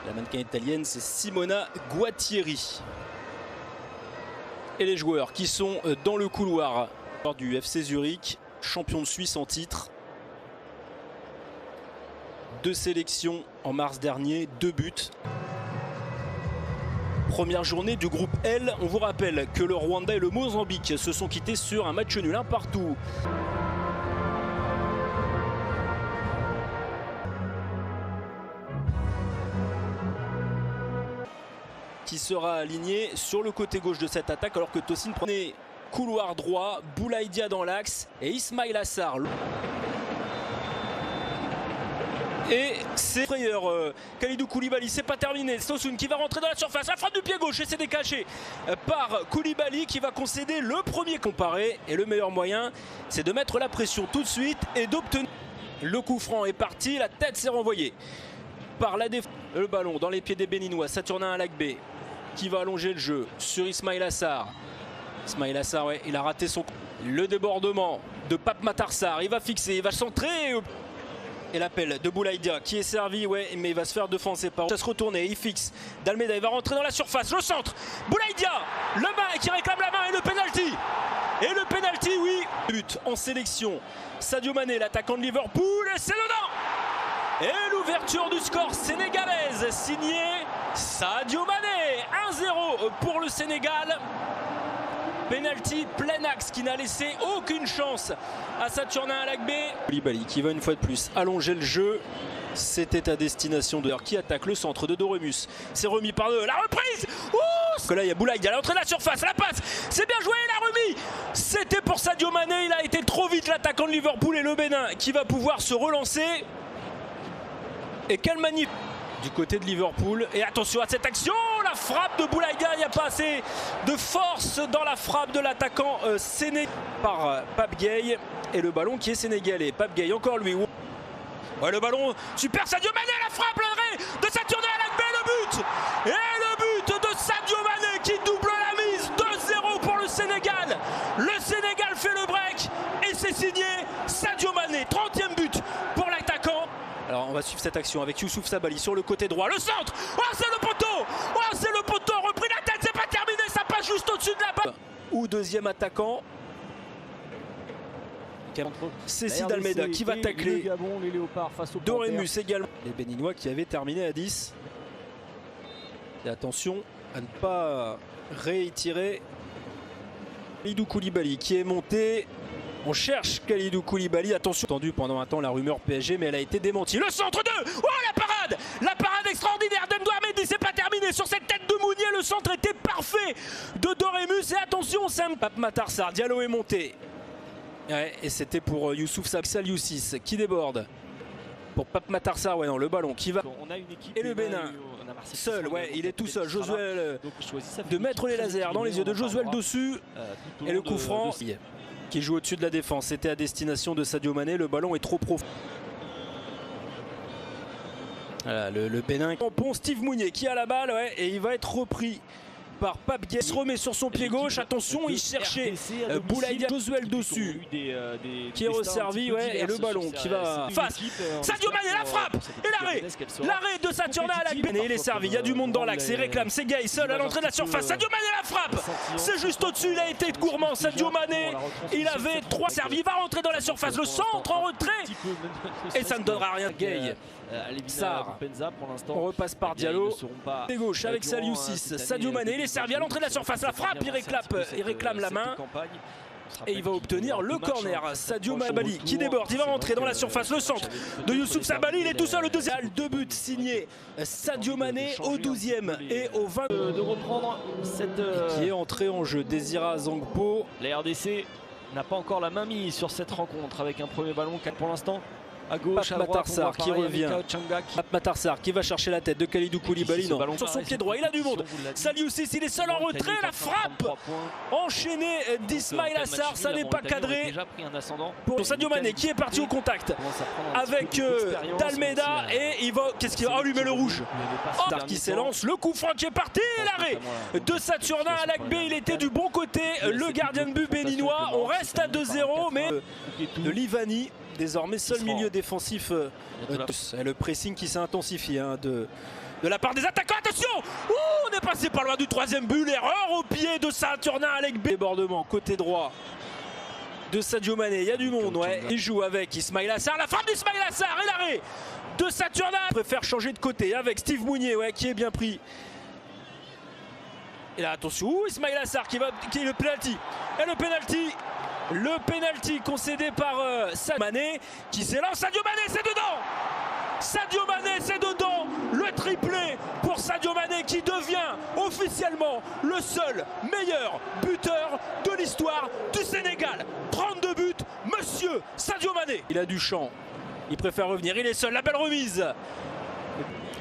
La mannequin italienne, c'est Simona Guattieri. Et les joueurs qui sont dans le couloir du FC Zurich, champion de Suisse en titre. 2 sélections en mars dernier, 2 buts. Première journée du groupe L. On vous rappelle que le Rwanda et le Mozambique se sont quittés sur un match nul, 1 partout. Qui sera aligné sur le côté gauche de cette attaque alors que Tosin prenait couloir droit, Boulaïdia dans l'axe et Ismail Assar. Et c'est frayeur Kalidou Koulibaly, c'est pas terminé. Tosun qui va rentrer dans la surface, la frappe du pied gauche et c'est décaché par Koulibaly qui va concéder le premier comparé. Et le meilleur moyen, c'est de mettre la pression tout de suite et d'obtenir. Le coup franc est parti, la tête s'est renvoyée par la défense. Le ballon dans les pieds des Béninois, Saturnin Alakbé qui va allonger le jeu sur Ismail Assar. Ismail Assar, ouais, il a raté son... Le débordement de Pape Matar Sarr, il va fixer, il va centrer. Et l'appel de Boulaïdia qui est servi, ouais, mais il va se faire défoncer par... Il va se retourner, il fixe. D'Almeida, il va rentrer dans la surface, le centre. Boulaïdia, le main qui réclame la main et le pénalty. Et le pénalty, oui. But en sélection. Sadio Mané, l'attaquant de Liverpool, et c'est dedans. Et l'ouverture du score sénégalaise, signé Sadio Mané. 1-0 pour le Sénégal. Penalty plein axe qui n'a laissé aucune chance à Saturnin Alakbé. Koulibaly qui va une fois de plus allonger le jeu. C'était à destination de qui attaque le centre de Doremus. C'est remis par la reprise. Ouh, là il y a Boulaïdia à l'entrée de la surface, la passe. C'est bien joué, il a remis. C'était pour Sadio Mané, il a été trop vite l'attaquant de Liverpool et le Bénin qui va pouvoir se relancer. Et quelle manip du côté de Liverpool. Et attention à cette action, la frappe de Boulaïdia, il n'y a pas assez de force dans la frappe de l'attaquant sénégalais par Pape Gueye. Et le ballon qui est sénégalais. Pape Gueye, encore lui. Ouais, le ballon, super Sadio Mané, la frappe, l'arrêt de Saturnin Alakbé, le but. Et le but de Sadio Mané qui double la mise, 2-0 pour le Sénégal. Le Sénégal fait le break et c'est signé Sadio Mané, 30e but pour l'attaquant. Alors on va suivre cette action avec Youssouf Sabaly sur le côté droit, le centre. Oh, c'est le poteau. Oh, c'est le poteau, repris la tête, c'est pas terminé, ça passe juste au-dessus de la balle. Ou deuxième attaquant. Cécile d'Almeida qui va tacler Doremus également. Les Béninois qui avaient terminé à 10. Et attention à ne pas réitérer. Kalidou Koulibaly qui est monté. On cherche Kalidou Koulibaly. Attention, entendu pendant un temps la rumeur PSG, mais elle a été démentie. Le centre 2. Oh, la parade extraordinaire d'Emdo Ahmedi. C'est pas terminé sur cette tête de Mounier. Le centre était parfait de Doremus. Et attention, c'est Pape Matar Sarr. Diallo est monté. Ouais, et c'était pour Youssouf Saliou6 qui déborde. Pour Pape Matar Sarr, ouais, non, le ballon qui va. On a une équipe et le Bénin, seul, ouais, il est tout seul. Josuel, de mettre les lasers dans les yeux de Josuel dessus. Et le coup franc qui joue au-dessus de la défense. C'était à destination de Sadio Mané. Le ballon est trop profond. Voilà, le Bénin. Pont Steve Mounier qui a la balle, ouais, et il va être repris par Pape Gueye. Il se remet sur son pied gauche. Attention, il cherchait Boulaïdia, Josuel dessus qui est resservi, ouais, et le ballon qui va face. Sadio Mané, la frappe et l'arrêt de Saturnin Alakbé. Il est servi, il y a du monde dans l'axe, il réclame, c'est Gueye seul à l'entrée de la surface. Sadio Mané, la frappe, c'est juste au-dessus, il a été gourmand. Sadio Mané, il avait 3 servis, il va rentrer dans la surface, le centre en retrait et ça ne donnera rien. Gueye, Sarr, on repasse par Diallo, et gauche avec Saliou6, Sadio Mané, il est servi à l'entrée de la surface, la frappe, il réclame la main et il va obtenir le corner. Sadio Mané qui déborde, il va rentrer dans la surface, le centre de Youssouf Sabaly, il est tout seul au deuxième. 2 buts signés Sadio Mané au 12e et au 20 de reprendre cette qui est entré en jeu. Désira Zangpo. La RDC n'a pas encore la main mise sur cette rencontre avec un premier ballon pour l'instant. À gauche, Pape Matar Sarr qui revient. Pape Matar Sarr qui va chercher la tête de Kalidou Koulibaly. Non, sur son pied droit, il a du monde. Saliou6, il est seul en retrait. La frappe enchaînée d'Ismail Assar, ça n'est pas cadré. Pour Sadio Mané qui est parti au contact avec d'Almeida et il va. Qu'est-ce qu'il va allumer le rouge? Qui s'élance. Le coup franc qui est parti. L'arrêt de Saturnin Alakbé. Il était du bon côté. Le gardien de but béninois. On reste à 2-0, mais de Livani Désormais, seul milieu défensif. Le pressing qui s'est intensifié hein, de la part des attaquants. Attention, on est passé par loin du troisième but. L'erreur au pied de Saturnin avec B. Débordement côté droit de Sadio Mané. Il y a du monde, ouais. Il joue avec Ismaïla Sarr. La frappe d'Ismaïla Sarr et l'arrêt de Saturnin. Il préfère changer de côté avec Steve Mounier, ouais, qui est bien pris. Et là, attention, Ismaïla Sarr qui est le penalty. Et le penalty concédé par Sadio Mané qui s'élance. Sadio Mané, c'est dedans. Sadio Mané, c'est dedans. Le triplé pour Sadio Mané qui devient officiellement le seul meilleur buteur de l'histoire du Sénégal. 32 buts, monsieur Sadio Mané. Il a du champ. Il préfère revenir. Il est seul. La belle remise.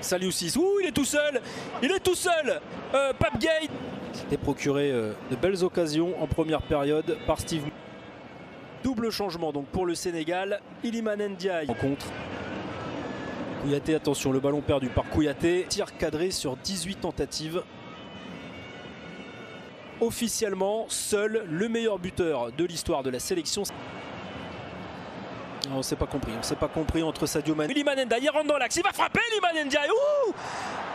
Saliou 6. Ouh, il est tout seul. Il est tout seul. Pape Gueye s'était procuré de belles occasions en première période par Steve. Double changement donc pour le Sénégal. Iliman Ndiaye rencontre. Kouyaté, attention, le ballon perdu par Kouyaté. Tir cadré sur 18 tentatives. Officiellement, seul le meilleur buteur de l'histoire de la sélection. On ne s'est pas compris entre Sadio Mané. Iliman Ndiaye, il rentre dans l'axe, il va frapper Iliman Ndiaye. Ouh,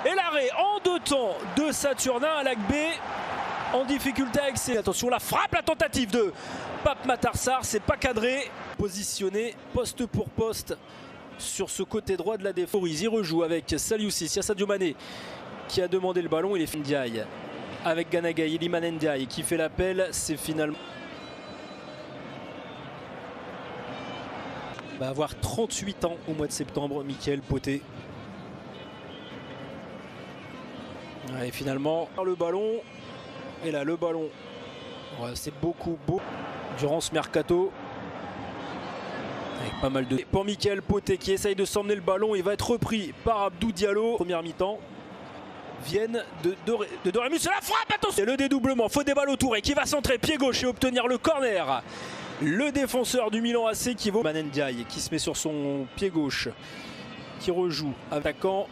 et l'arrêt en deux temps de Saturnin à l'Agbé. En difficulté avec ses... Attention, la frappe, la tentative de Pape Matar Sarr, c'est pas cadré. Positionné poste pour poste sur ce côté droit de la défense. Il rejoue avec Saliou 6. Il y a Sadio Mané qui a demandé le ballon. Il est Ndiaye avec Ganaga. Iliman Ndiaye qui fait l'appel. C'est finalement... Va avoir 38 ans au mois de septembre, Mickaël Poté. Et finalement, le ballon. Et là, le ballon, ouais, c'est beaucoup beau durant ce mercato. Avec pas mal de... Pour Mickaël Poté qui essaye de s'emmener le ballon, il va être repris par Abdou Diallo. Première mi-temps. Viennent de Dorémus. C'est la frappe, attention. Et le dédoublement, faut des balles autour et qui va centrer pied gauche et obtenir le corner. Le défenseur du Milan AC qui vaut Ndiaye qui se met sur son pied gauche. Qui rejoue. Attaquant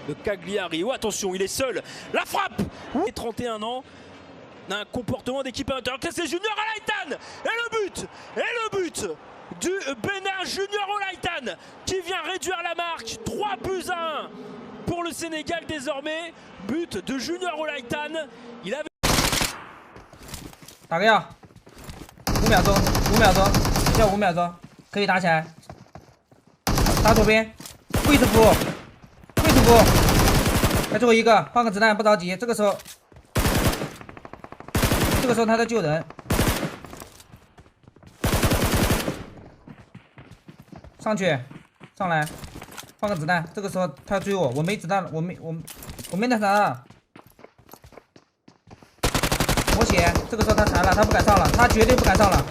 de Cagliari. Oh, attention, il est seul. La frappe. Et 31 ans. Un comportement d'équipe à l'intérieur. C'est Junior Olaitan. Et le but du Bénin, Junior Olaitan qui vient réduire la marque. 3 buts à 1 pour le Sénégal désormais. But de Junior Olaitan. Il avait... 打个药，5秒钟，5秒钟，只要5秒钟，可以打起来。打左边，跪着扶，跪着扶。来最后一个，换个子弹，不着急。这个时候他在救人。上去，上来，换个子弹。这个时候他追我，我没子弹了，我没那啥了。我血，这个时候他残了，他不敢上了，他绝对不敢上了。